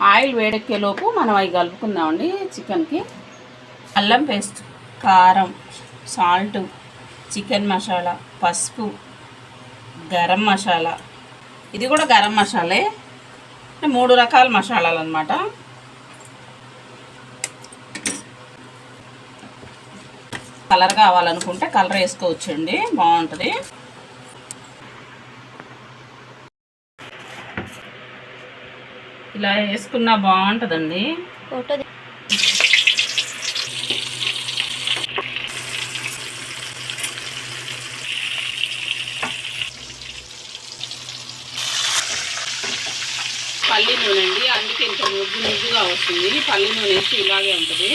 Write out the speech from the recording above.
Oil వేడెక్కేలోపు మనం అవి కలుపుకుందామండి చికెన్కి. అల్లం పేస్ట్, కారం, సాల్ట్, చికెన్ మసాలా, పసుపు, గరం మసాలా. ఇది కూడా గరం మసాలే, 3 రకాల మసాలాలు అన్నమాట. కలర్ కావాలనుకుంటే కలర్ వేసుకోవచ్చండి, బాగుంటుంది. ఇలా వేసుకున్నా బాగుంటుందండి. పల్లి నూనె అండి, అందుకే ఇంత ముగ్గుగా వస్తుంది. పల్లి నూనె వేసి ఇలాగే ఉంటుంది.